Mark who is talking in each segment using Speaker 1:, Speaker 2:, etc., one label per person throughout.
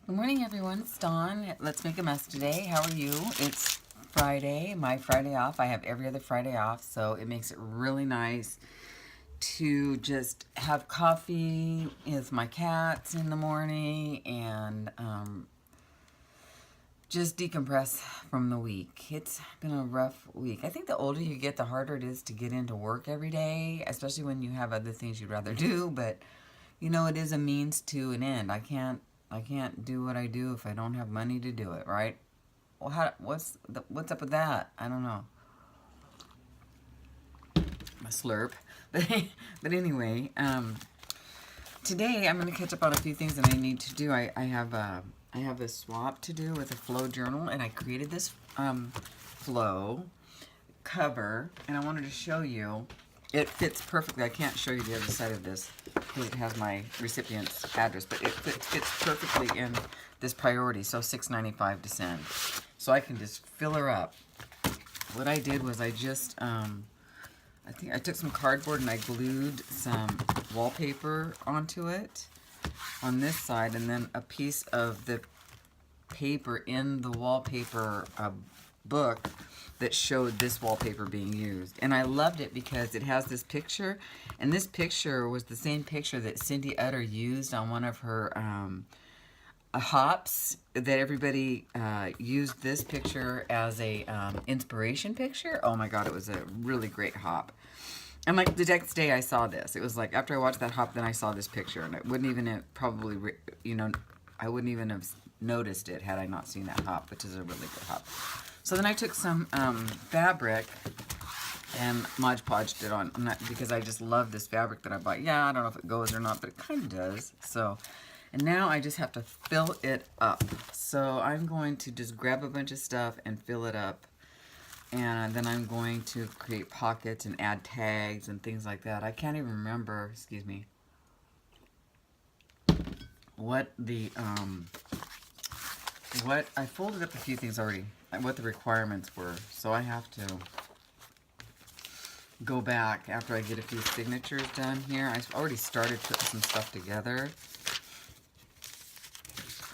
Speaker 1: Good morning, everyone. It's Dawn. Let's make a mess today. How are you? It's Friday, my Friday off. I have every other Friday off, so it makes it really nice to just have coffee with my cats in the morning and just decompress from the week. It's been a rough week. I think the older you get, the harder it is to get into work every day, especially when you have other things you'd rather do, but it is a means to an end. I can't do what I do if I don't have money to do it, right? Well, what's up with that? I don't know. My slurp, but anyway, today I'm going to catch up on a few things that I need to do. I have a swap to do with a flow journal, and I created this flow cover, and I wanted to show you. It fits perfectly. I can't show you the other side of this because it has my recipient's address, but it fits perfectly in this priority, so $6.95 to send. So I can just fill her up. What I did was I just, I think I took some cardboard and I glued some wallpaper onto it on this side, and then a piece of the paper in the wallpaper book that showed this wallpaper being used. And I loved it because it has this picture, and this picture was the same picture that Cindy Utter used on one of her hops, that everybody used this picture as a inspiration picture. Oh my god, it was a really great hop. And like the next day I saw this. It was like after I watched that hop, then I saw this picture, and it wouldn't even have probably, I wouldn't even have noticed it had I not seen that hop, which is a really good hop. So then I took some fabric and Mod Podged it on, because I just love this fabric that I bought. Yeah, I don't know if it goes or not, but it kind of does. So, and now I just have to fill it up. So I'm going to just grab a bunch of stuff and fill it up. And then I'm going to create pockets and add tags and things like that. I can't even remember, excuse me, what I folded up a few things already, what the requirements were. So I have to go back after I get a few signatures done here. I already started putting some stuff together,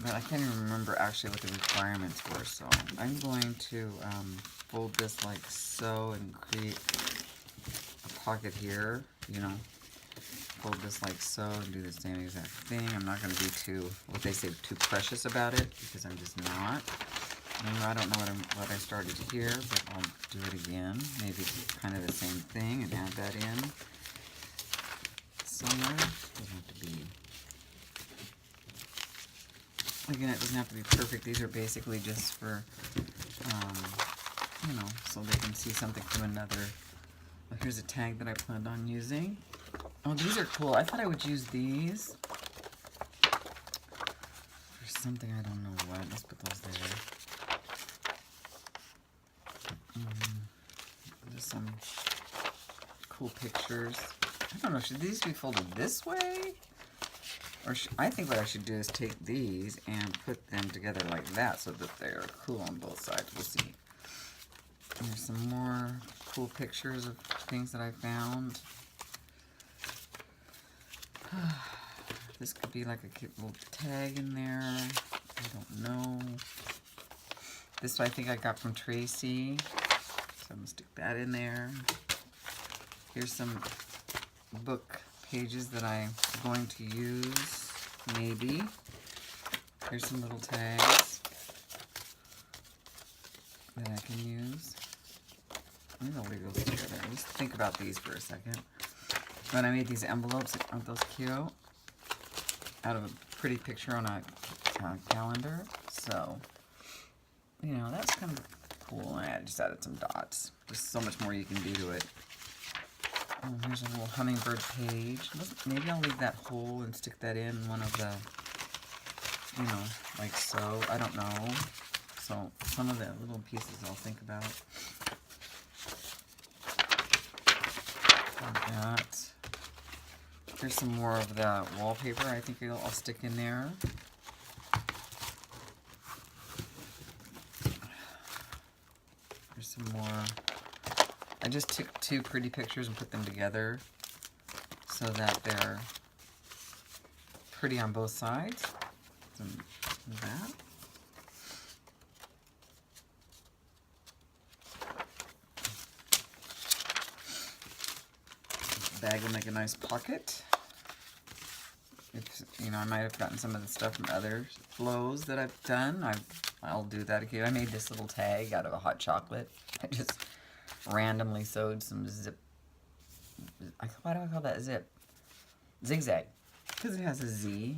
Speaker 1: but I can't even remember actually what the requirements were. So I'm going to fold this like so and create a pocket here, fold this like so and do the same exact thing. I'm not going to be too, what they say, too precious about it, because I'm just not. I don't know what I started here, but I'll do it again. Maybe kind of the same thing and add that in somewhere. It doesn't have to be, again, it doesn't have to be perfect. These are basically just for, so they can see something from another. Oh, here's a tag that I planned on using. Oh, these are cool. I thought I would use these for something. I don't know what. Let's put those there. Just some cool pictures. I don't know. Should these be folded this way? Or I think what I should do is take these and put them together like that so that they're cool on both sides. We'll see. And there's some more cool pictures of things that I found. This could be like a cute little tag in there. I don't know. This I think I got from Tracy. So I'm going to stick that in there. Here's some book pages that I'm going to use, maybe. Here's some little tags that I can use. I'm going to leave those together. Just think about these for a second. But I made these envelopes, aren't those cute? Out of a pretty picture on a calendar. So, that's kind of cool. I just added some dots. There's so much more you can do to it. Oh, here's a little hummingbird page. Maybe I'll leave that whole and stick that in one of the, like so. I don't know. So some of the little pieces I'll think about. Like that. Here's some more of the wallpaper I think I'll stick in there. Here's some more. I just took two pretty pictures and put them together so that they're pretty on both sides. Some that. Bag will make a nice pocket. If, you know, I might have gotten some of the stuff from other flows that I've done. I'll do that again. I made this little tag out of a hot chocolate. I just randomly sewed some zip. Why do I call that zip? Zigzag. Because it has a Z.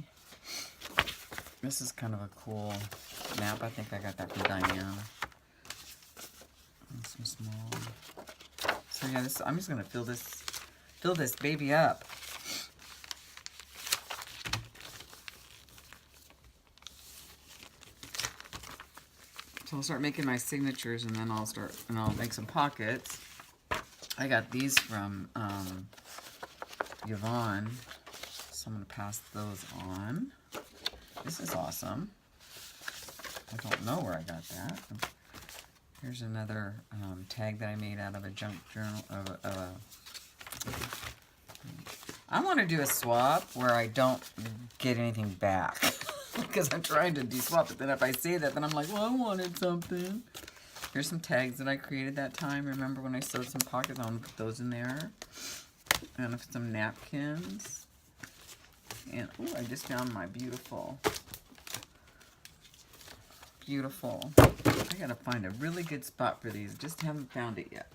Speaker 1: This is kind of a cool map. I think I got that from Diane. And some small. So yeah, I'm just gonna fill this baby up. So I'll start making my signatures, and then I'll make some pockets. I got these from Yvonne, so I'm gonna pass those on. This is awesome. I don't know where I got that. Here's another tag that I made out of a junk journal. I want to do a swap where I don't get anything back. Because I'm trying to de-swap, but then if I say that, then I'm like, well, I wanted something. Here's some tags that I created that time. Remember when I sewed some pockets? I'm going to put those in there. And some napkins. And, oh, I just found my beautiful. I got to find a really good spot for these. Just haven't found it yet.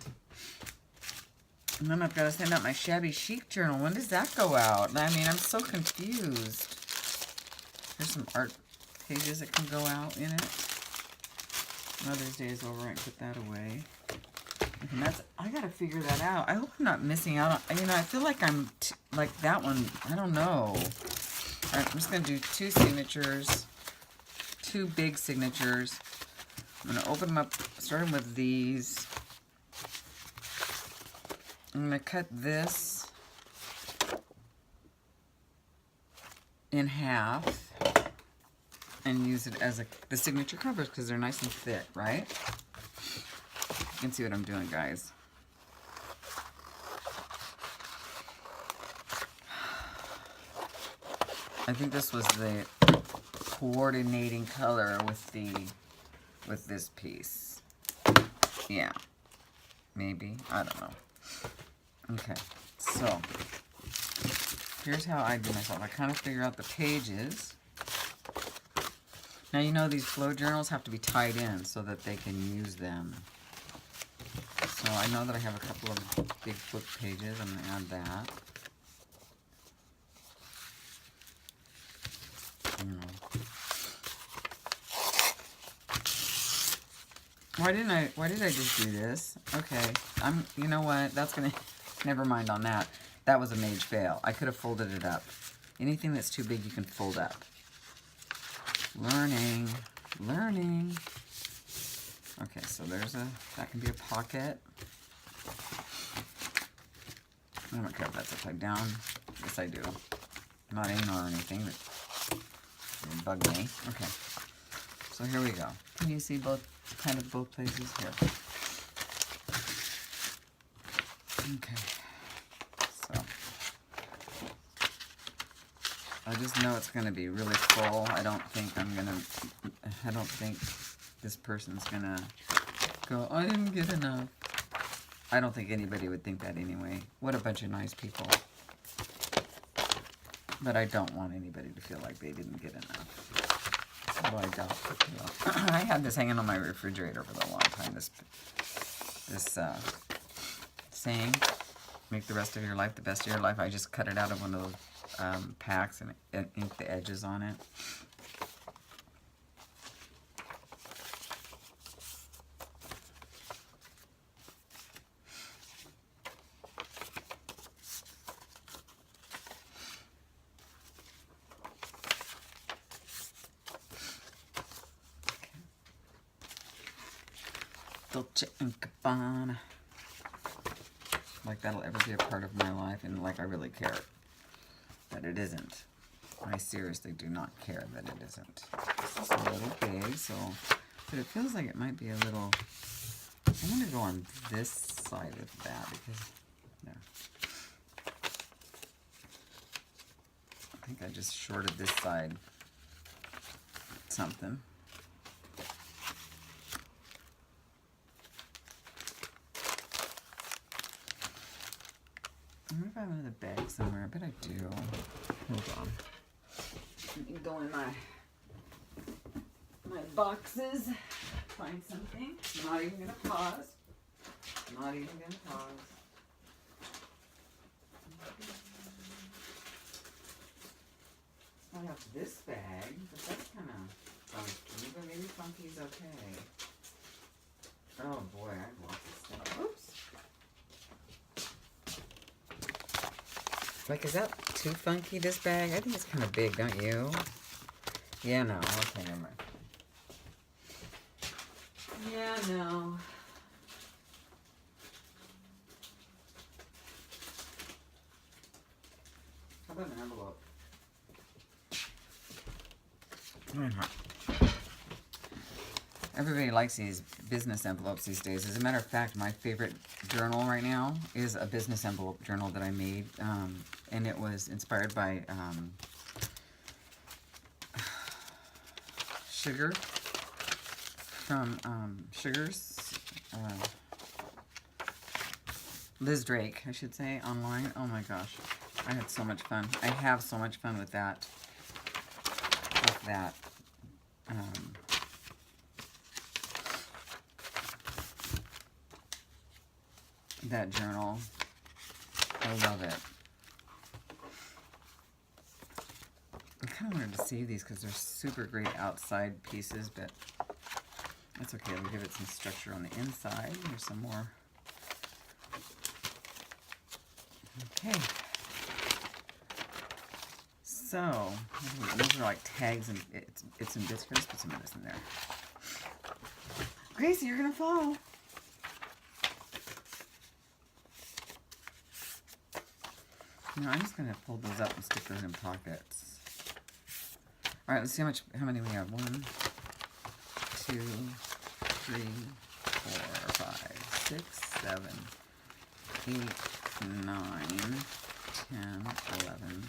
Speaker 1: And then I've got to send out my shabby chic journal. When does that go out? I mean, I'm so confused. There's some art pages that can go out in it. Mother's Day is over. I put that away. And I gotta figure that out. I hope I'm not missing out on. You know, I feel like I'm like that one. I don't know. All right, I'm just gonna do two signatures, two big signatures. I'm gonna open them up, starting with these. I'm gonna cut this in half and use it as the signature covers because they're nice and thick, right? You can see what I'm doing, guys. I think this was the coordinating color with this piece. Yeah, maybe, I don't know. Okay, so here's how I do myself. I kind of figure out the pages. Now, you know these flow journals have to be tied in so that they can use them. So I know that I have a couple of big book pages. I'm going to add that. Why did I just do this? Okay, you know what? That's going to, never mind on that. That was a major fail. I could have folded it up. Anything that's too big, you can fold up. Learning. Okay, so that can be a pocket. I don't care if that's upside down. Yes, I do. I'm not anal or anything, but it bugged me. Okay, so here we go. Can you see both places here? Okay, so I just know it's going to be really full. I don't think this person's going to go, I didn't get enough. I don't think anybody would think that anyway. What a bunch of nice people. But I don't want anybody to feel like they didn't get enough. Although I doubt it. I had this hanging on my refrigerator for a long time. This saying, make the rest of your life the best of your life. I just cut it out of one of those packs and ink the edges on it. Dolce & Gabbana. Like that'll ever be a part of my life, and like I really care that it isn't. I seriously do not care that it isn't. This is a little big, so, but it feels like it might be a little, I'm going to go on this side of that because, there. I think I just shorted this side something. I wonder if I have another bag somewhere. I bet I do. Hold on. Let me go in my boxes. Find something. I'm not even gonna pause. Not even gonna pause. I have this bag, but that's kind of funky. But maybe funky's okay. Oh boy, I've lost this stuff. Oops. Like, is that too funky, this bag? I think it's kind of big, don't you? Yeah, no. Okay, never mind. Yeah, no. How about an envelope? Why not? Everybody likes these business envelopes these days. As a matter of fact, my favorite journal right now is a business envelope journal that I made. And it was inspired by Sugar from Sugars. Liz Drake, I should say, online. Oh my gosh. I had so much fun. I have so much fun with that. That journal. I love it. I kind of wanted to save these because they're super great outside pieces, but that's okay. We'll give it some structure on the inside. Here's some more. Okay. So, those are like tags and it's and bits. Let's put some of this in there. Gracie, you're going to fall. No, I'm just going to fold those up and stick those in pockets. All right, let's see how many we have. 1, 2, 3, 4, 5, 6, 7, 8, 9, 10, 11,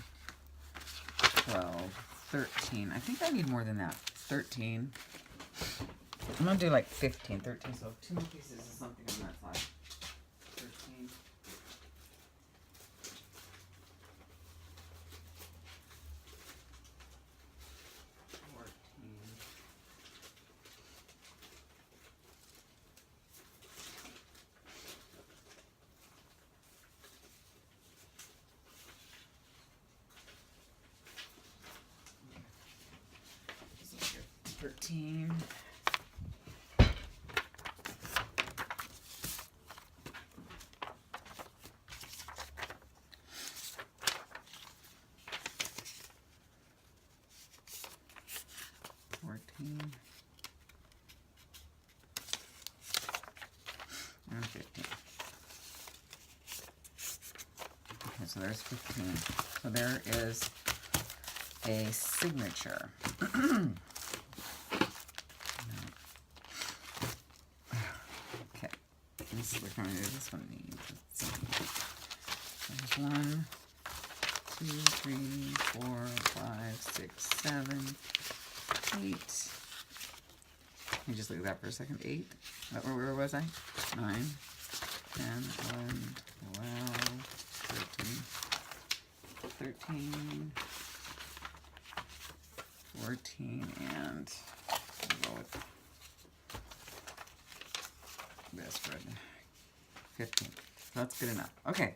Speaker 1: 12, 13. I think I need more than that. 13. I'm going to do like 15, 13. So 2 more pieces of something on that side. 13. 13. 14. And 15. Okay, so there's 15. So there is a signature. Okay, this we're going to do this one needs. Let's see. There's 1, 2, 3, 4, 5, 6, 7, 8. Let me just look at that for a second. 8. Where was I? 9, 10, 11, 12, 13, 14, and we'll go with this for 15. So that's good enough. Okay.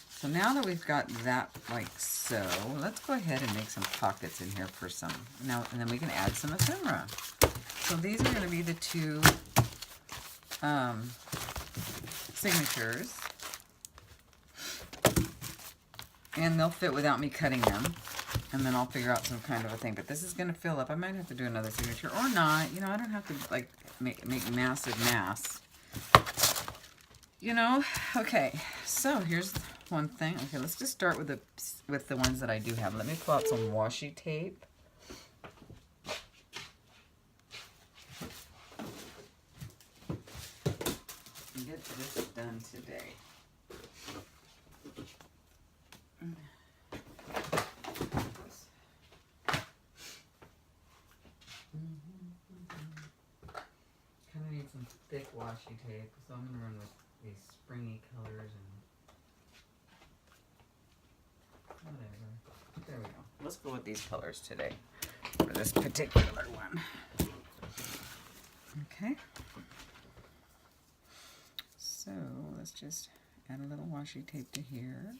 Speaker 1: So now that we've got that like so, let's go ahead and make some pockets in here for some. Now, and then we can add some ephemera. So these are going to be the 2 signatures. And they'll fit without me cutting them. And then I'll figure out some kind of a thing. But this is going to fill up. I might have to do another signature or not. You know, I don't have to like make massive mass. You know? Okay. So here's one thing. Okay, let's just start with the ones that I do have. Let me pull out some washi tape. And get this done today. some thick washi tape, so I'm going to run with these springy colors and whatever. There we go. Let's go with these colors today for this particular one. Okay. So let's just add a little washi tape to here.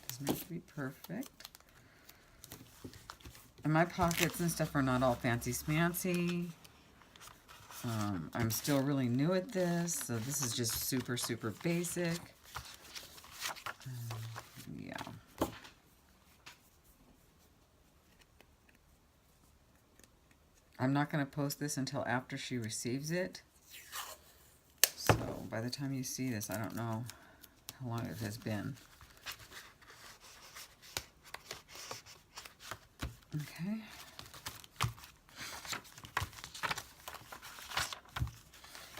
Speaker 1: Doesn't have to be perfect. And my pockets and stuff are not all fancy smancy. I'm still really new at this, so this is just super, super basic. Yeah. I'm not going to post this until after she receives it. So by the time you see this, I don't know how long it has been. Okay.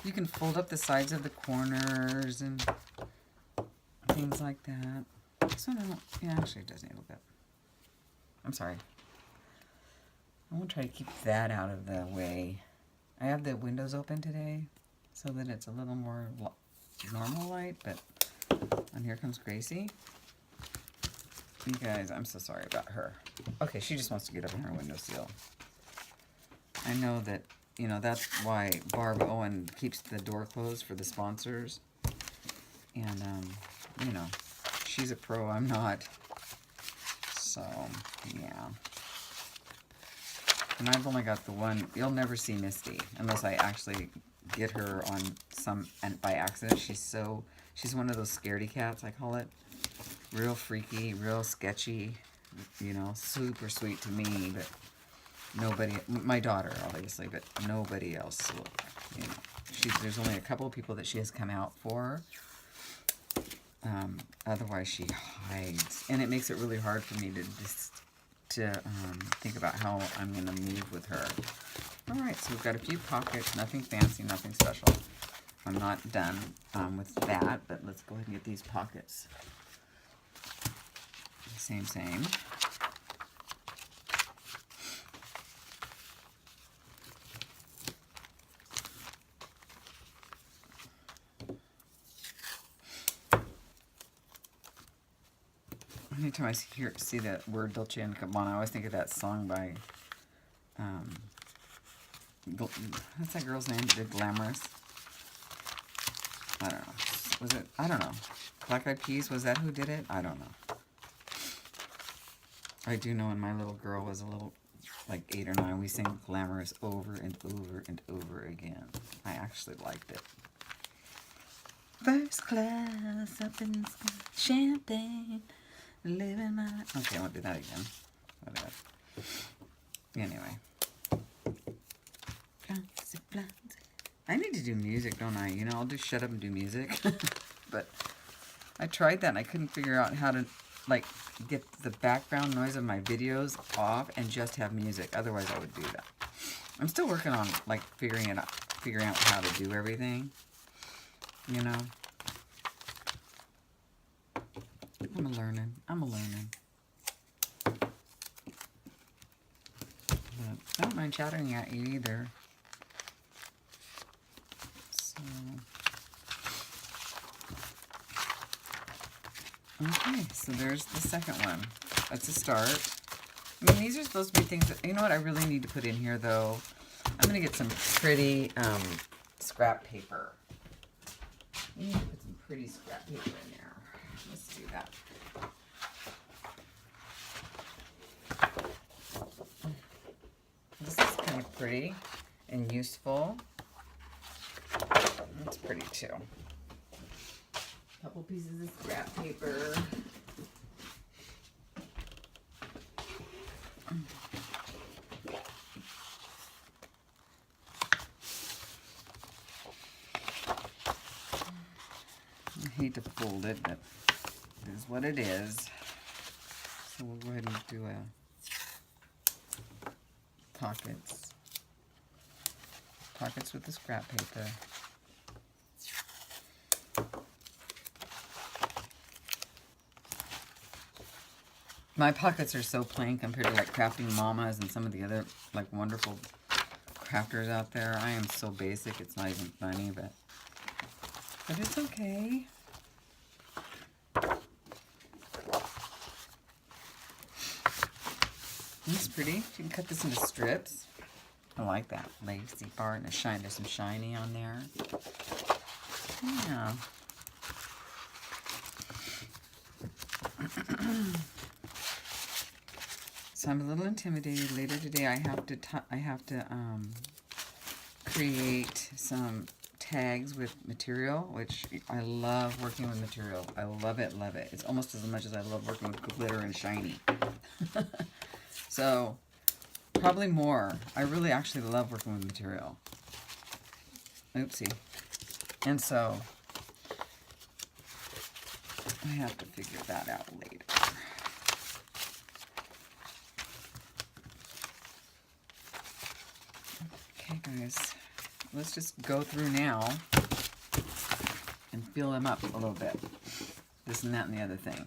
Speaker 1: You can fold up the sides of the corners and things like that. This one, yeah, actually it does need a little bit. I'm sorry. I want to try to keep that out of the way. I have the windows open today so that it's a little more normal light, but and here comes Gracie. You guys, I'm so sorry about her. Okay, she just wants to get up in her windowsill. I know that, you know, that's why Barb Owen keeps the door closed for the sponsors. And, you know, she's a pro, I'm not. So, yeah. And I've only got the one. You'll never see Misty unless I actually get her on some, and by accident. She's one of those scaredy cats, I call it. Real freaky, real sketchy, you know, super sweet to me, but nobody, my daughter obviously, but nobody else will, you know. There's only a couple of people that she has come out for. Otherwise she hides, and it makes it really hard for me to think about how I'm going to move with her. Alright, so we've got a few pockets, nothing fancy, nothing special. I'm not done with that, but let's go ahead and get these pockets. Same. Anytime I see that word Dolce & Gabbana, I always think of that song by, what's that girl's name that did Glamorous? I don't know. Was it? I don't know. Black Eyed Peas, was that who did it? I don't know. I do know when my little girl was a little, like 8 or 9, we sang Glamorous over and over and over again. I actually liked it. First class up in the sky, champagne, living my... Okay, I won't do that again. Whatever. Anyway. I need to do music, don't I? You know, I'll just shut up and do music. But I tried that and I couldn't figure out how to, like, get the background noise of my videos off and just have music. Otherwise, I would do that. I'm still working on, like, figuring out how to do everything. You know? I'm a-learning. But I don't mind chattering at you either. So... Okay, so there's the second one. That's a start. I mean, these are supposed to be things that, you know what I really need to put in here, though? I'm going to get some pretty scrap paper. I need to put some pretty scrap paper in there. Let's do that. This is kind of pretty and useful. That's pretty, too. Couple pieces of scrap paper. I hate to fold it, but it is what it is. So we'll go ahead and do pockets with the scrap paper. My pockets are so plain compared to like Crafting Mamas and some of the other like wonderful crafters out there. I am so basic, it's not even funny, but it's okay. It's pretty. You can cut this into strips. I like that lacy part and a shine. There's some shiny on there. Yeah. So I'm a little intimidated. Later today, I have to create some tags with material, which I love working with material. I love it, love it. It's almost as much as I love working with glitter and shiny. So, probably more. I really actually love working with material. Oopsie. And so, I have to figure that out later. Okay, guys. Let's just go through now and fill them up a little bit. This and that and the other thing.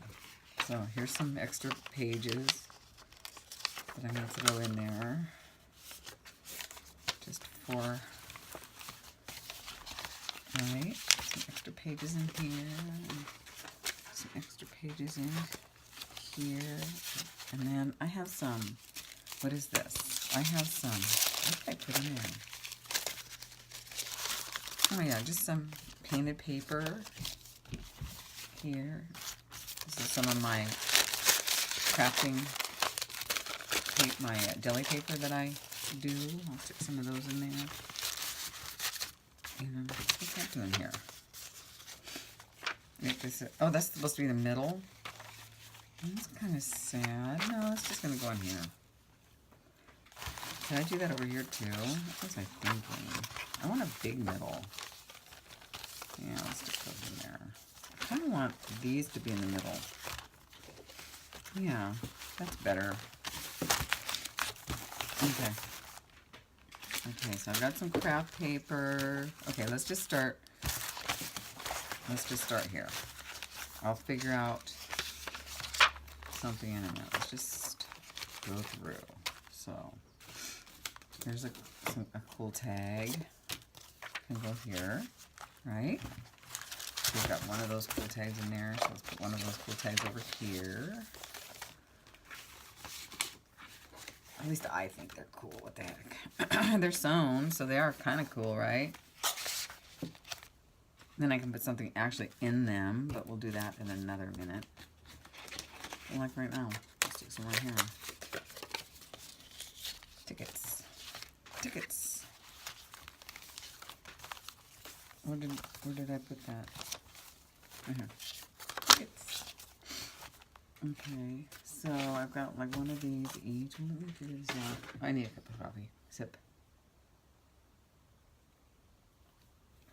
Speaker 1: So, here's some extra pages that I'm going to throw in there, just for, right, some extra pages in here, some extra pages in here, and then I have some, what is this? I have some, what did I put in there? Oh yeah, just some painted paper here. This is some of my crafting my deli paper that I do. I'll stick some of those in there. And what's that doing here? Make this. Oh, that's supposed to be the middle. That's kind of sad. No, it's just gonna go in here. Can I do that over here too? What was I thinking? I want a big middle. Yeah, let's stick those in there. I kind of want these to be in the middle. Yeah, that's better. Okay. Okay, so I've got some craft paper. Okay, let's just start. Let's just start here. I'll figure out something in a minute. Let's just go through. So there's a cool tag. Can go here, right? So we've got one of those cool tags in there. So let's put one of those cool tags over here. At least I think they're cool. What the heck? They're sewn, so they are kind of cool, right? Then I can put something actually in them, but we'll do that in another minute. Like right now. Let's stick some right here. Tickets. Tickets. Where did I put that? Right here. Tickets. Okay, so I've got like one of these each. Let me figure this out. I need a cup of coffee. Sip.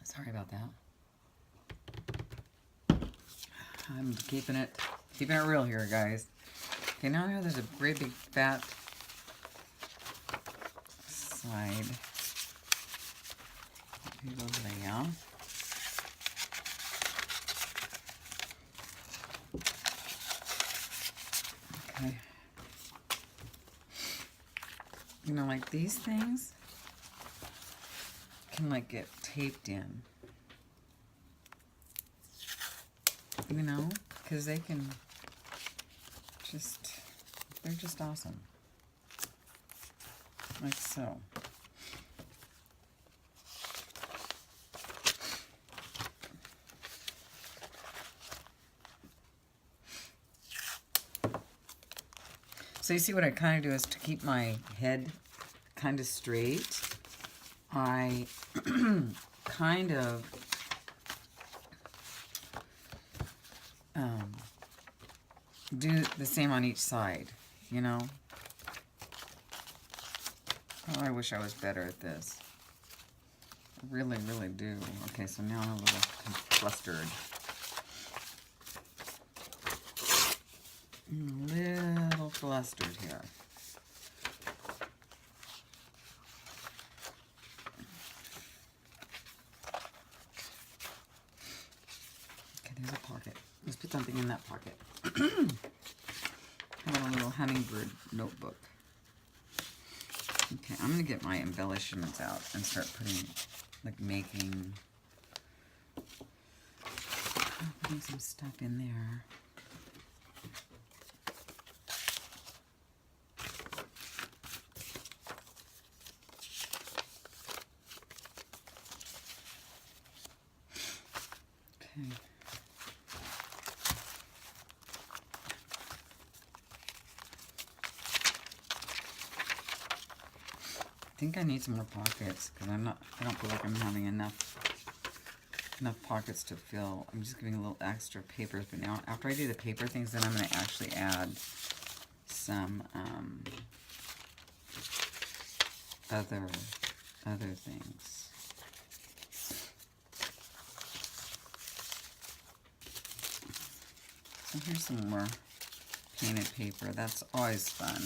Speaker 1: Sorry about that. I'm keeping it real here, guys. Okay, now there's a great big fat slide. Here goes there. Okay. You know, like these things can like get taped in. You know, because they can just, they're just awesome. Like so. So you see what I kind of do is to keep my head kind of straight, I kind of do the same on each side, you know? Oh, I wish I was better at this. I really, really do. Okay, so now I'm a little flustered. A little flustered here. Okay, there's a pocket. Let's put something in that pocket. How about a little hummingbird notebook? Okay, I'm going to get my embellishments out and start putting, like putting some stuff in there. Okay. I think I need some more pockets because I don't feel like I'm having enough pockets to fill. I'm just giving a little extra papers, but now after I do the paper things, then I'm going to actually add some other things. So here's some more painted paper. That's always fun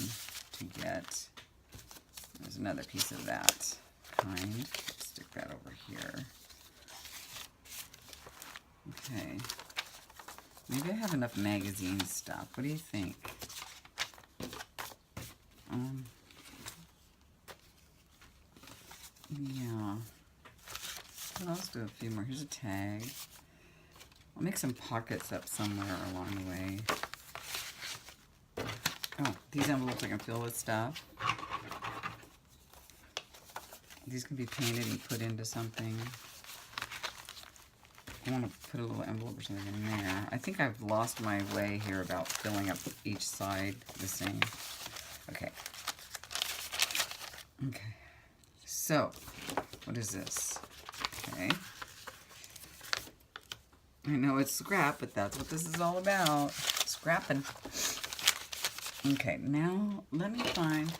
Speaker 1: to get. There's another piece of that kind. Stick that over here. Okay. Maybe I have enough magazine stuff. What do you think? Yeah. Let's do a few more. Here's a tag. I'll make some pockets up somewhere along the way. Oh, these envelopes I can fill with stuff. These can be painted and put into something. I want to put a little envelope or something in there. I think I've lost my way here about filling up each side the same. Okay. Okay. So, what is this? Okay. I know it's scrap, but that's what this is all about. Scrapping. Okay, now let me find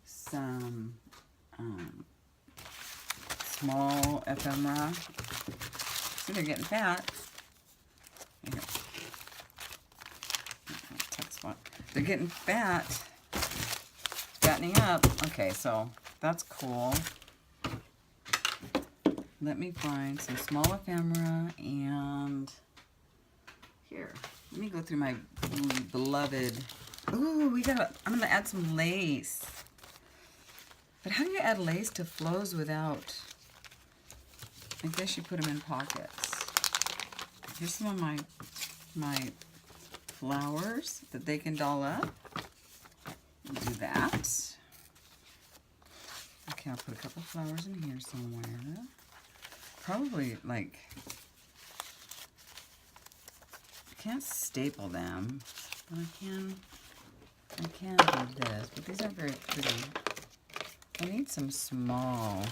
Speaker 1: some small ephemera. See, they're getting fat. Here. Tuck spot. They're getting fat. Fattening up. Okay, so that's cool. Let me find some small ephemera and here. Let me go through my beloved. Ooh, I'm gonna add some lace. But how do you add lace to flows without? I guess you put them in pockets. Here's some of my flowers that they can doll up. Do that. Okay, I'll put a couple flowers in here somewhere. Probably like, I can't staple them, but I can do this, but these aren't very pretty. I need some small,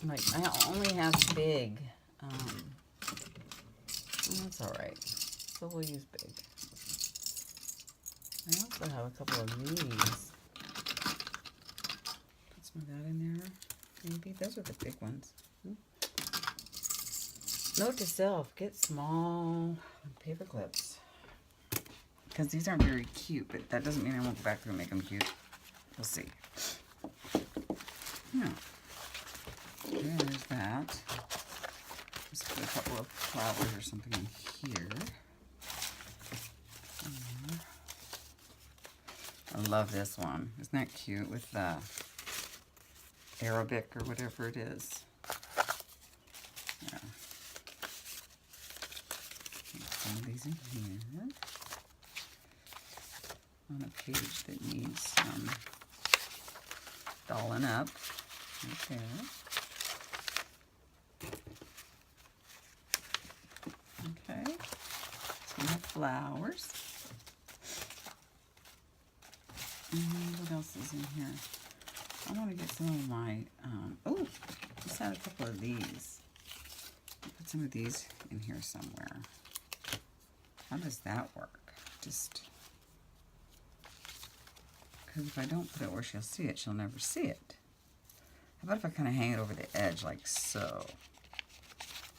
Speaker 1: like I only have big, that's all right, so we'll use big. I also have a couple of these. Put some of that in there, maybe. Those are the big ones. Note to self, get small paper clips. Because these aren't very cute, but that doesn't mean I won't go back through and make them cute. We'll see. Yeah. There's that. Let's put a couple of flowers or something in here. I love this one. Isn't that cute with the Arabic or whatever it is? Yeah. Some of these in here. On a page that needs some dolling up. Right there. Okay. So we have flowers. And what else is in here? I want to get some of my, oh, let's add a couple of these. Put some of these in here somewhere. How does that work? Just, because if I don't put it where she'll see it, she'll never see it. How about if I kind of hang it over the edge like so?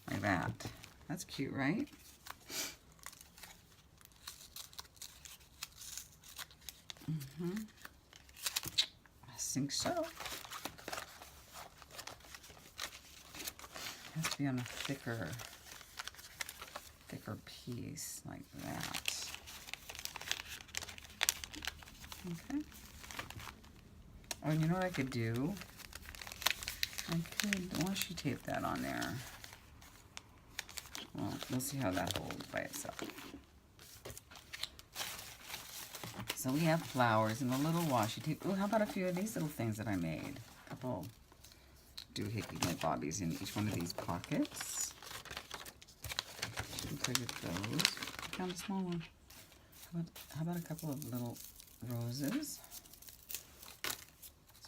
Speaker 1: Like that. That's cute, right? I think so. It has to be on a thicker piece like that. Okay. Oh, and you know what I could do? I could washi tape that on there. Well, we'll see how that holds by itself. So we have flowers and a little washi tape. Oh, how about a few of these little things that I made? A couple doohickey bobbies in each one of these pockets. Shouldn't forget those. I found a small one. How about a couple of little roses?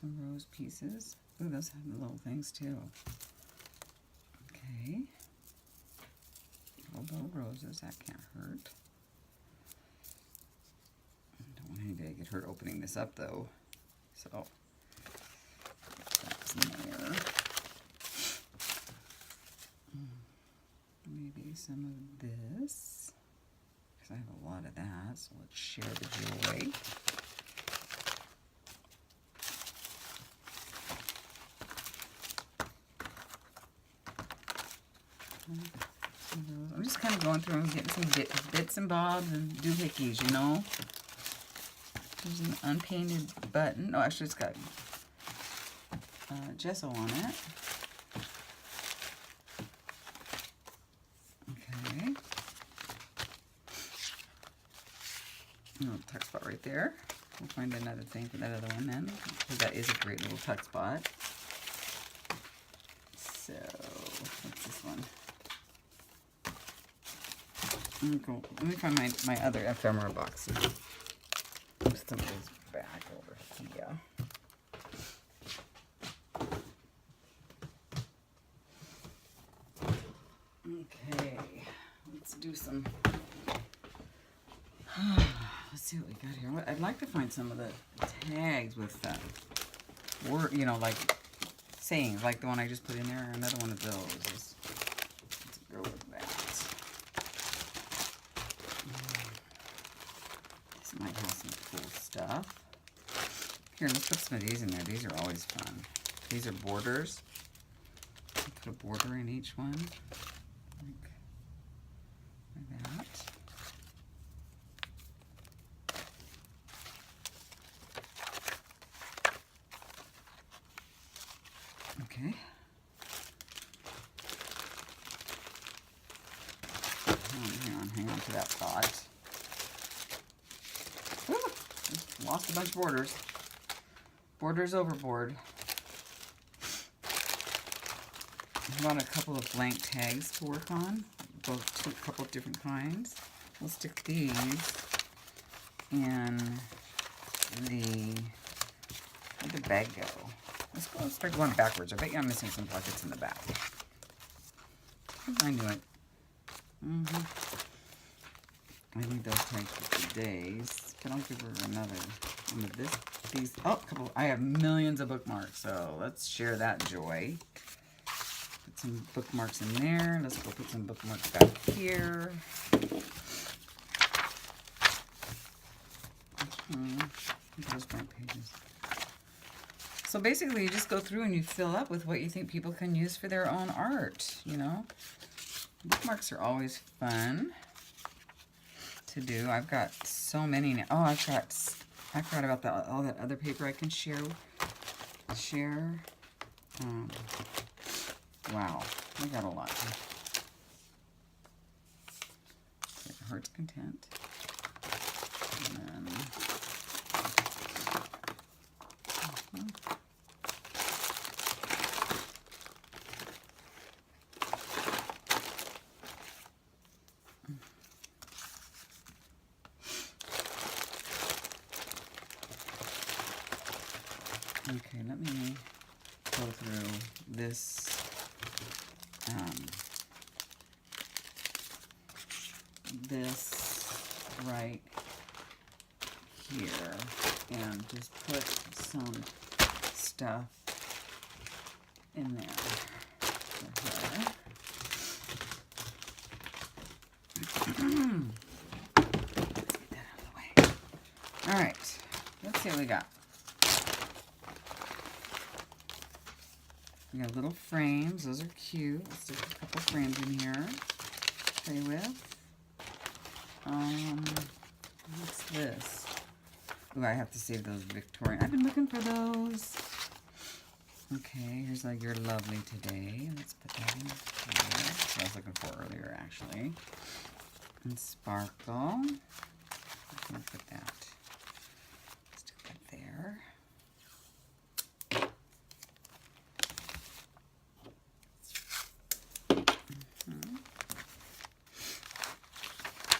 Speaker 1: Some rose pieces. Ooh, those have little things too. Okay. Little roses, that can't hurt. Don't want anybody to get hurt opening this up though. So that's in there. Maybe some of this, because I have a lot of that, so let's share the joy. I'm just kind of going through and getting some bits and bobs and doohickeys, you know. There's an unpainted button. Oh, actually, it's got gesso on it. Okay. Little tuck spot right there. We'll find another thing for that other one then, because that is a great little tuck spot. So, what's this one? Let me find my other ephemera boxes. Put some of those back over here. Okay, let's do some. Let's see what we got here. I'd like to find some of the tags with word, you know, like sayings, like the one I just put in there. Another one of those. Let's go with that. This might have some cool stuff. Here, let's put some of these in there. These are always fun. These are borders. Put a border in each one. Like that. Okay. Hang on to that thought. Woo! Lost a bunch of borders. Borders overboard. I want a couple of blank tags to work on. A couple of different kinds. We'll stick these in where'd the bag go? Let's start going backwards. I bet you I'm missing some pockets in the back. I knew it. I need those tags for today's. But I'll give her another one of these. Oh, I have millions of bookmarks, so let's share that joy. Put some bookmarks in there. Let's go put some bookmarks back here. Those blank pages. So basically, you just go through and you fill up with what you think people can use for their own art, you know. Bookmarks are always fun to do. I've got so many now. Oh, I forgot about all that other paper I can share. Wow, I got a lot. Heart's Content. And then, okay, let me go through this right here and just put some stuff in there for her. Let's get that out of the way. All right, let's see what we got. We got little frames. Those are cute. Let's stick a couple frames in here to play with. What's this? Ooh, I have to save those Victorian. I've been looking for those. Okay, here's like You're Lovely Today. Let's put that in here. That's what I was looking for earlier, actually. And Sparkle. I'm going to put that. Let's do that there.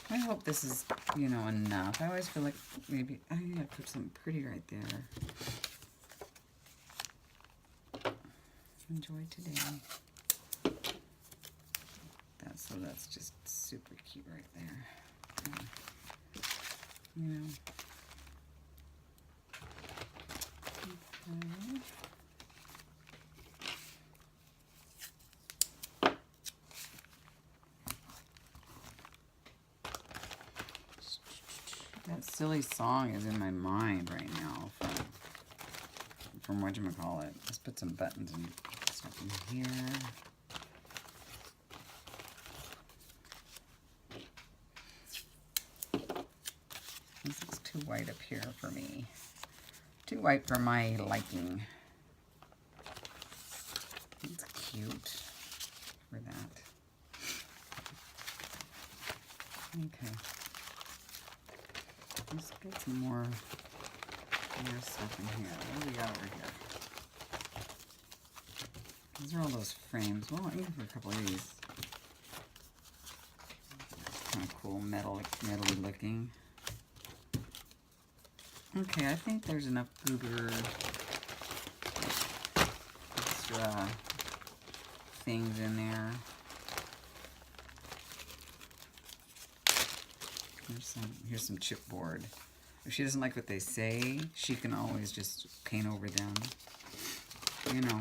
Speaker 1: I hope this is, you know, enough. I always feel like maybe I need to put something pretty right there. Enjoy Today. That's just super cute right there. You know. Okay. That silly song is in my mind right now from whatchamacallit. Let's put some buttons and stuff in here. This looks too white up here for me. Too white for my liking. It's cute for that. Okay. Let's get some more stuff in here. What do we got over here? These are all those frames. Well, I need for a couple of these. Kind of cool, metal-y looking. Okay, I think there's enough goober extra things in there. Here's some chipboard. If she doesn't like what they say, she can always just paint over them. You know,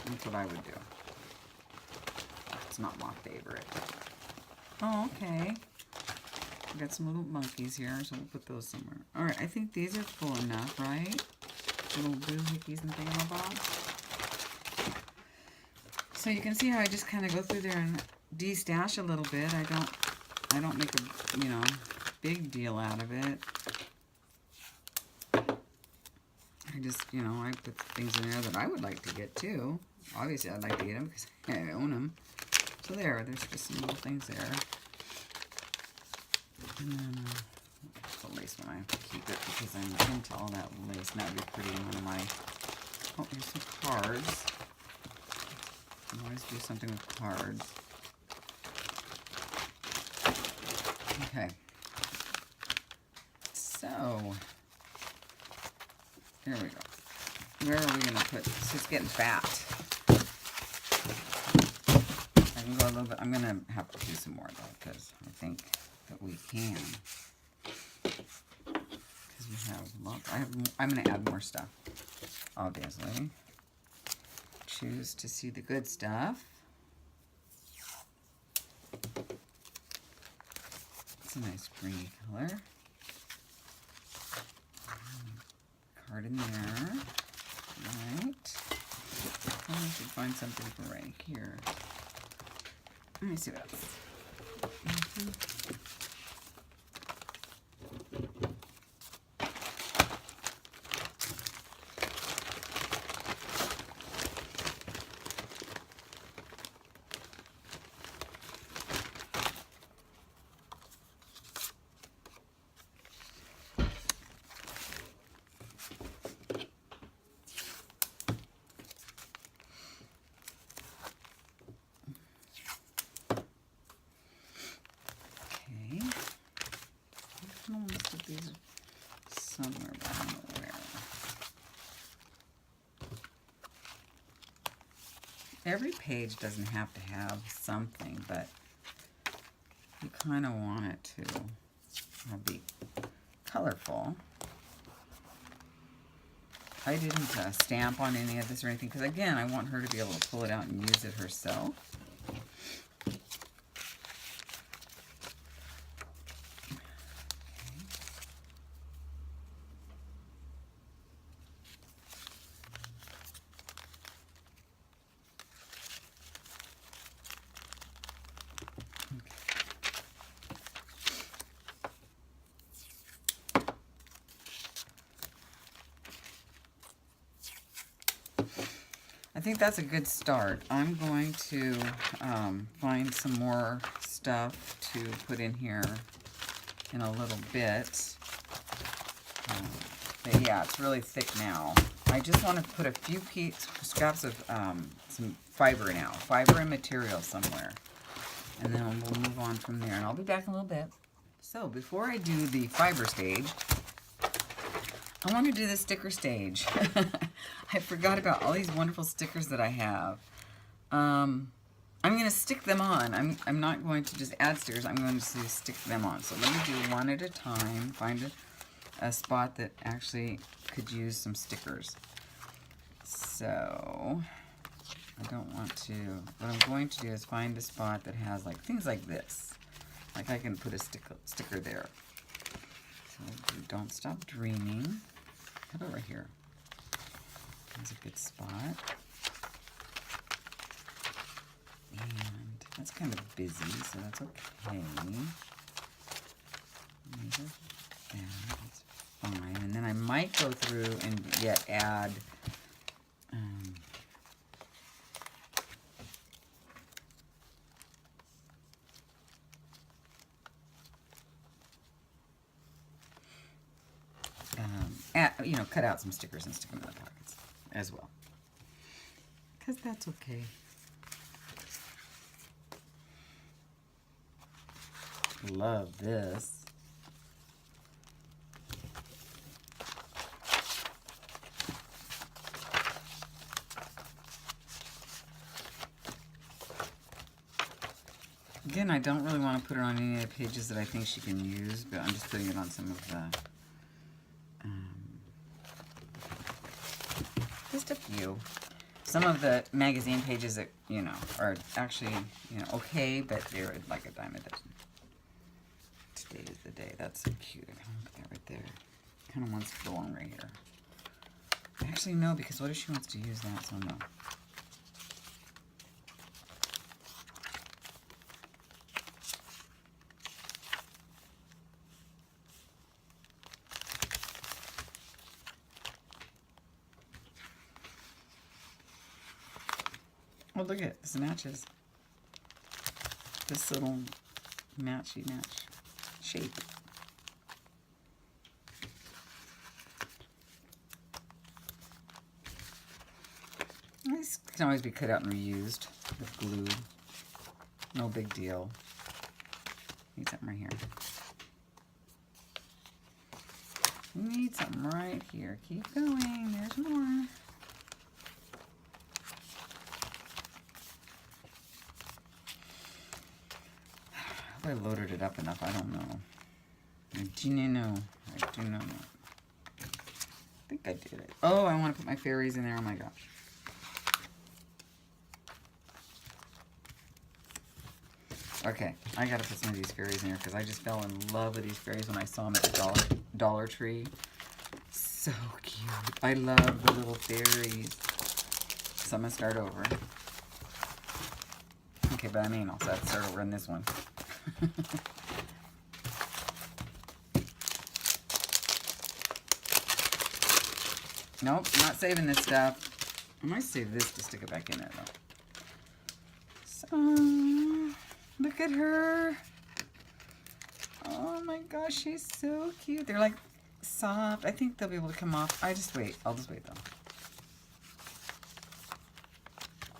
Speaker 1: that's what I would do. It's not my favorite. Oh, okay. We got some little monkeys here, so we'll put those somewhere. Alright, I think these are full enough, right? Little doohickeys and thingamabobs. So you can see how I just kind of go through there and de-stash a little bit. I don't make a, you know, big deal out of it. I just, you know, I put things in there that I would like to get too. Obviously, I'd like to get them because I own them. So there's just some little things there. And then the lace one, I have to keep it because I'm into all that lace. And that would be pretty in one of my... Oh, here's some cards. I always do something with cards. Okay. So, here we go. Where are we going to put this? It's getting fat. I can go a little bit. I'm going to have to do some more though, because I think that we can. Because we have lots. I'm going to add more stuff, obviously. Choose to see the good stuff. It's a nice greeny color. Card in there. Right. I should find something for right here. Let me see what else. These somewhere, but I don't know where. Every page doesn't have to have something, but you kind of want it to be colorful. I didn't stamp on any of this or anything because, again, I want her to be able to pull it out and use it herself. think that's a good start. I'm going to find some more stuff to put in here in a little bit. But yeah, it's really thick now. I just want to put a few scraps of some fiber now. Fiber and material somewhere. And then we'll move on from there. And I'll be back in a little bit. So before I do the fiber stage, I want to do the sticker stage. I forgot about all these wonderful stickers that I have. I'm going to stick them on. I'm not going to just add stickers. I'm going to stick them on. So let me do one at a time. Find a spot that actually could use some stickers. So I don't want to. What I'm going to do is find a spot that has like things like this. Like I can put a sticker there. So we'll do Don't Stop Dreaming. How about right here? That's a good spot. And that's kind of busy, so that's okay. That's fine. And then I might go through and yet add you know, cut out some stickers and stick them in the pockets as well. Because that's okay. Love this. Again, I don't really want to put her on any of the pages that I think she can use, but I'm just putting it on some of the, just a few. Some of the magazine pages that, you know, are actually, you know, okay, but they're like a dime a dozen. Today is the day. That's so cute. I kind of put that right there. Kind of wants to go on right here. Actually, no, because what if she wants to use that? So no. Oh, look at this matches. This little matchy match shape. This can always be cut out and reused with glue. No big deal. Need something right here. Need something right here. Keep going. There's more. I loaded it up enough. I don't know. I do not know. I do not know. I think I did it. Oh, I want to put my fairies in there. Oh my gosh. Okay, I gotta put some of these fairies in here because I just fell in love with these fairies when I saw them at the Dollar Tree. So cute. I love the little fairies. So I'm gonna start over. Okay, but I mean, also have to start over in this one. Nope, not saving this stuff. I might save this to stick it back in there though. So, look at her. Oh my gosh, she's so cute. They're like soft. I think they'll be able to come off. I'll just wait though.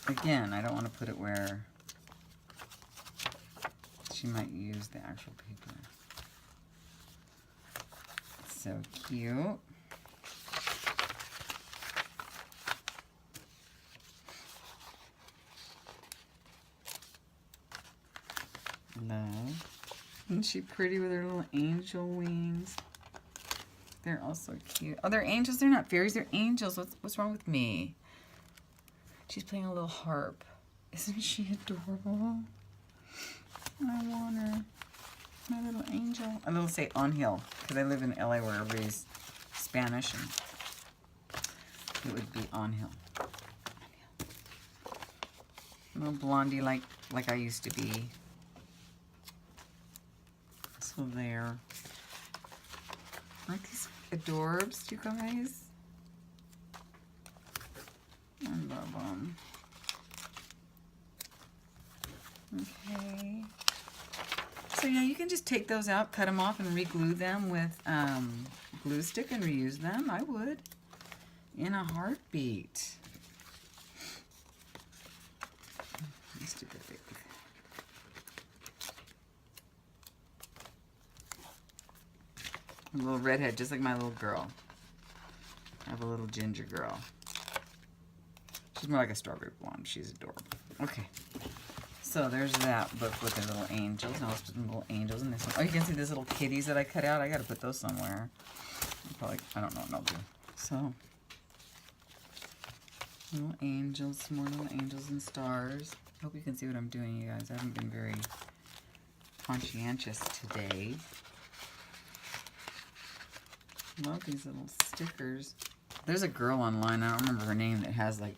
Speaker 1: Again, I don't want to put it where she might use the actual paper. So cute. Love. Isn't she pretty with her little angel wings? They're also cute. Oh, they're angels. They're not fairies. They're angels. What's wrong with me? She's playing a little harp. Isn't she adorable? I want her. My little angel. I will say on hill because I live in LA where everybody's Spanish and it would be on hill. Little blondie like I used to be. So there. Aren't these adorbs, you guys? love them. Okay. So yeah, you can just take those out, cut them off, and re-glue them with glue stick and reuse them. I would. In a heartbeat. Stupid baby. A little redhead, just like my little girl. I have a little ginger girl. She's more like a strawberry blonde. She's adorable. Okay. So there's that book with the little angels. Now let's put some little angels in this one. Oh, you can see these little kitties that I cut out. I got to put those somewhere. Probably, I don't know what I'll do. So, little angels, more little angels and stars. Hope you can see what I'm doing, you guys. I haven't been very conscientious today. Love these little stickers. There's a girl online, I don't remember her name, that has like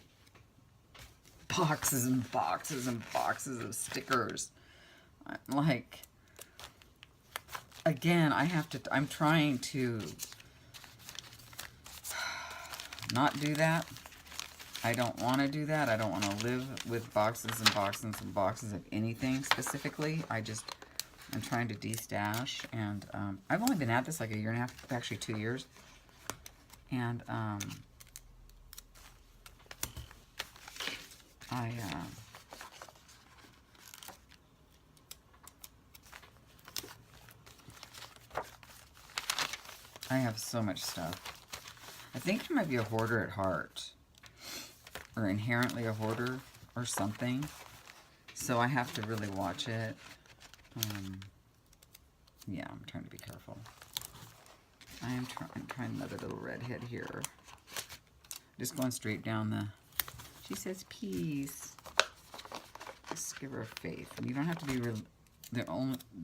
Speaker 1: boxes and boxes and boxes of stickers. Like, again, I'm trying to not do that. I don't want to do that. I don't want to live with boxes and boxes and boxes of anything specifically. I'm trying to destash, and I've only been at this like a year and a half, actually 2 years. And I have so much stuff. I think I might be a hoarder at heart, or inherently a hoarder, or something. So I have to really watch it. Yeah, I'm trying to be careful. I'm trying another little redhead here. Just going straight down the... She says peace. Just give her faith. And you don't have to be...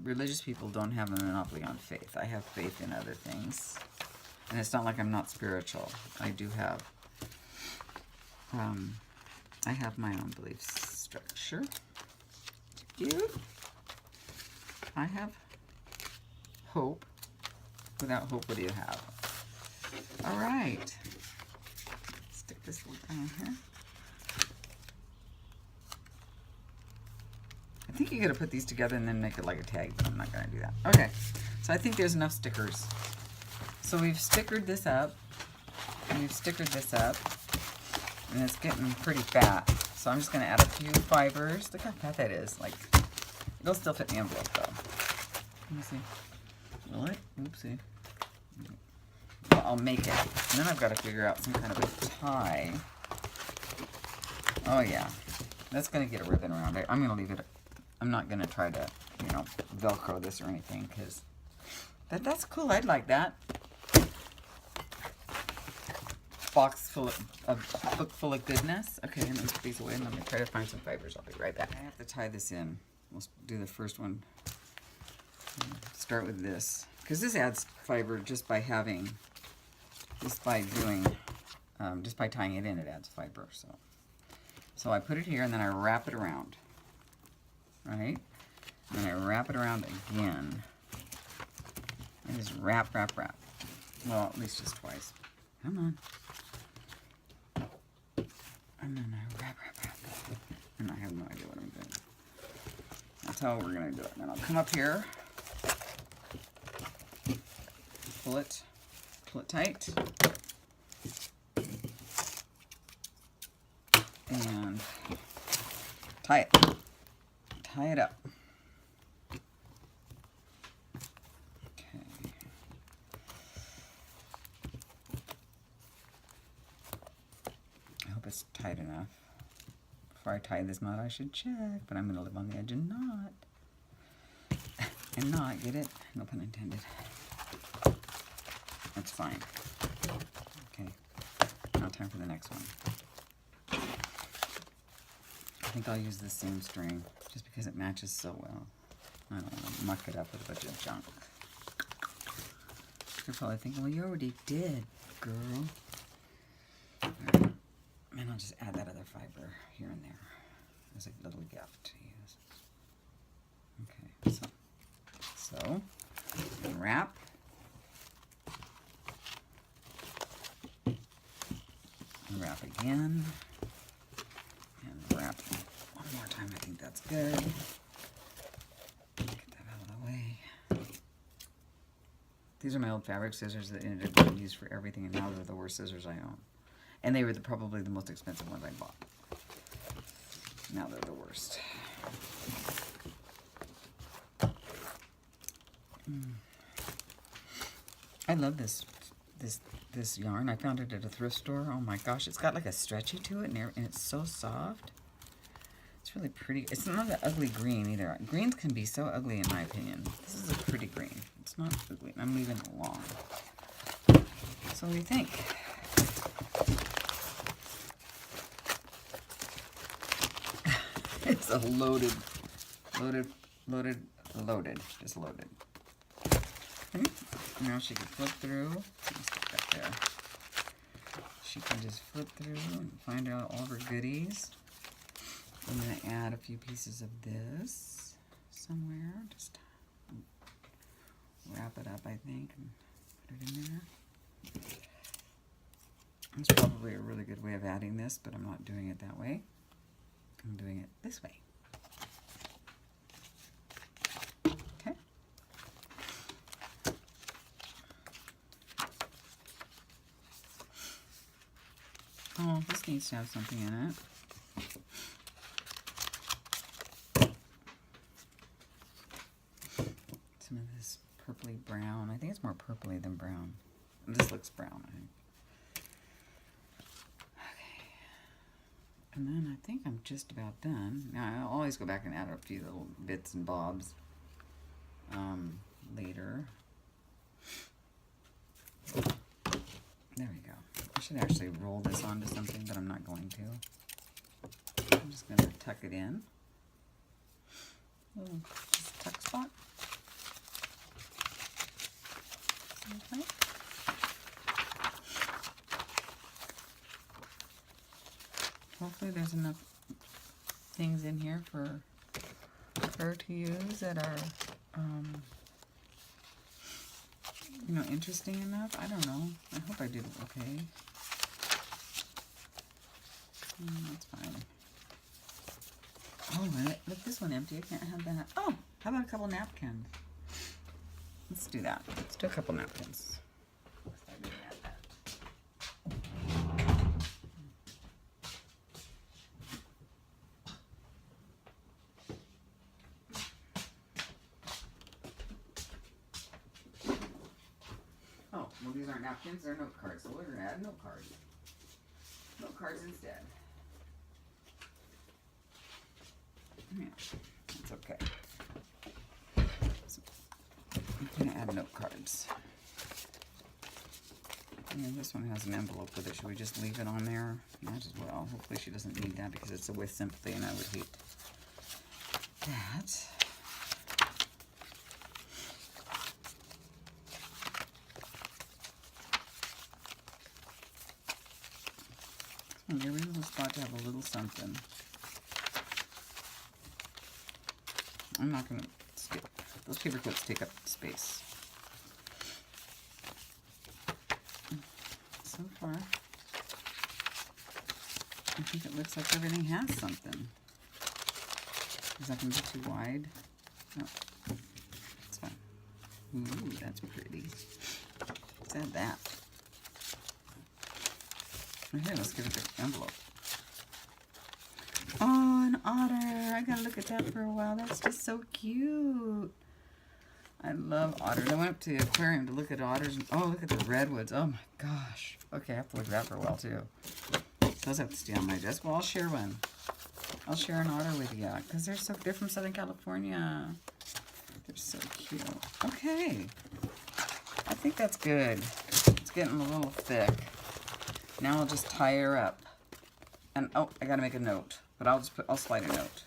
Speaker 1: religious people don't have a monopoly on faith. I have faith in other things. And it's not like I'm not spiritual. I do have... I have my own belief structure. Cute. I have hope. Without hope, what do you have? All right. Stick this little down here. I think you gotta put these together and then make it like a tag, but I'm not gonna do that. Okay, so I think there's enough stickers. So we've stickered this up, and we've stickered this up, and it's getting pretty fat. So I'm just gonna add a few fibers. Look how fat that is. Like, it'll still fit in the envelope though. Let me see. Will it? Oopsie. Well, I'll make it. And then I've got to figure out some kind of a tie. Oh yeah. That's going to get a ribbon around it. I'm going to leave it. I'm not going to try to, Velcro this or anything, because that's cool. I'd like that. Box full of, a book full of goodness. Okay, and then put these away, and let me try to find some fibers. I'll be right back. I have to tie this in. We'll do the first one. Start with this, because this adds fiber just by having, just by tying it in, it adds fiber. So I put it here, and then I wrap it around, right? And then I wrap it around again. I just wrap. Well, at least just twice. Come on. And then I wrap. And I have no idea what I'm doing. That's how we're gonna do it. And then I'll come up here. Pull it tight, and tie it up. Okay. I hope it's tight enough. Before I tie this knot, I should check, but I'm going to live on the edge and not. And not, get it? No pun intended. That's fine. Okay. Now time for the next one. I think I'll use the same string just because it matches so well. I don't want to muck it up with a bunch of junk. You're probably thinking, well, you already did, girl. Right. And I'll just add that other fiber here and there as a little gift to use. Okay, so wrap. Wrap again. more time. I think that's good. Get that out of the way. These are my old fabric scissors that ended up being used for everything, and now they're the worst scissors I own. And they were probably the most expensive ones I bought. Now they're the worst. I love this yarn. I found it at a thrift store. Oh my gosh, it's got like a stretchy to it, and it's so soft. It's really pretty. It's not an ugly green either. Greens can be so ugly in my opinion. This is a pretty green. It's not ugly. I'm leaving it alone. So what do you think? It's a loaded, just loaded. Okay. Now she can flip through. Stick that there. She can just flip through and find out all of her goodies. I'm going to add a few pieces of this somewhere. Just wrap it up, I think, and put it in there. It's probably a really good way of adding this, but I'm not doing it that way. I'm doing it this way. Okay. Oh, this needs to have something in it. Some of this purpley brown. I think it's more purpley than brown. This looks brown, I think. And then I think I'm just about done. Now, I'll always go back and add a few little bits and bobs later. There we go. I should actually roll this onto something, but I'm not going to. I'm just going to tuck it in. Little tuck spot. Okay. Hopefully there's enough things in here for her to use that are, you know, interesting enough. I don't know. I hope I did okay. That's fine. Oh, let this one empty. I can't have that. Oh, how about a couple napkins? Let's do that. Let's do a couple napkins. Oh, well, these aren't napkins, they're note cards, so we're going to add note cards. Note cards instead. Yeah, that's okay. So, I'm going to add note cards. And this one has an envelope with it. Should we just leave it on there? Might as well. Hopefully she doesn't need that because it's a with sympathy, and I would hate that. Maybe we'll spot to have a little something. I'm not going to skip. Those paper clips take up space. So far, I think it looks like everything has something. Is that going to be too wide? No. That's fine. Ooh, that's pretty. Let's add that. Here, let's give it the envelope. Oh, an otter. I gotta look at that for a while. That's just so cute. I love otters. I went up to the aquarium to look at otters. And, oh, look at the redwoods. Oh my gosh. Okay, I have to look at that for a while too. Those have to stay on my desk. Well, I'll share one. I'll share an otter with you because they're from Southern California. They're so cute. Okay. I think that's good. It's getting a little thick. Now I'll just tie her up. And oh, I gotta make a note. But I'll slide a note.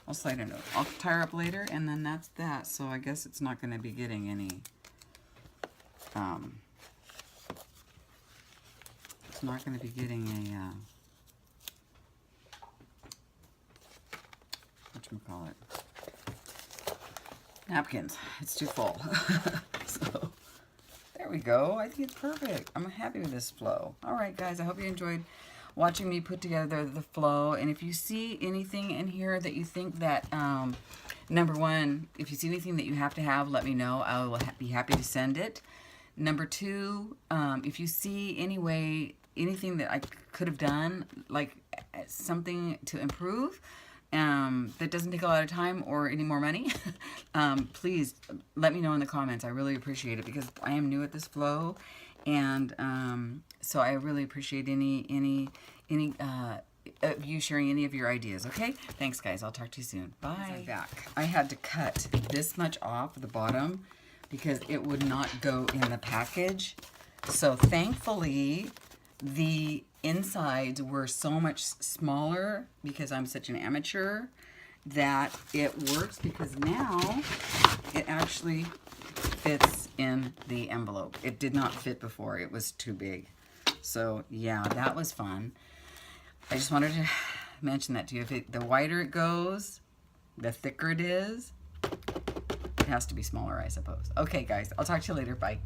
Speaker 1: I'll slide a note. I'll tie her up later, and then that's that. So I guess it's not gonna be getting any it's not gonna be getting a whatchamacallit? Napkins. It's too full. So there we go. I think it's perfect. I'm happy with this flow. All right, guys. I hope you enjoyed watching me put together the flow. And if you see anything in here that you think that, number one, if you see anything that you have to have, let me know. I will be happy to send it. Number two, if you see anything that I could have done, like something to improve, that doesn't take a lot of time or any more money, please let me know in the comments. I really appreciate it because I am new at this flow, and so I really appreciate any of you sharing any of your ideas. Okay, thanks guys. I'll talk to you soon. Bye. I'm back. I had to cut this much off the bottom because it would not go in the package. So thankfully the insides were so much smaller because I'm such an amateur that it works, because now it actually fits in the envelope. It did not fit before. It was too big. So yeah, that was fun. I just wanted to mention that to you. The wider it goes, the thicker it is. It has to be smaller, I suppose. Okay guys, I'll talk to you later. Bye.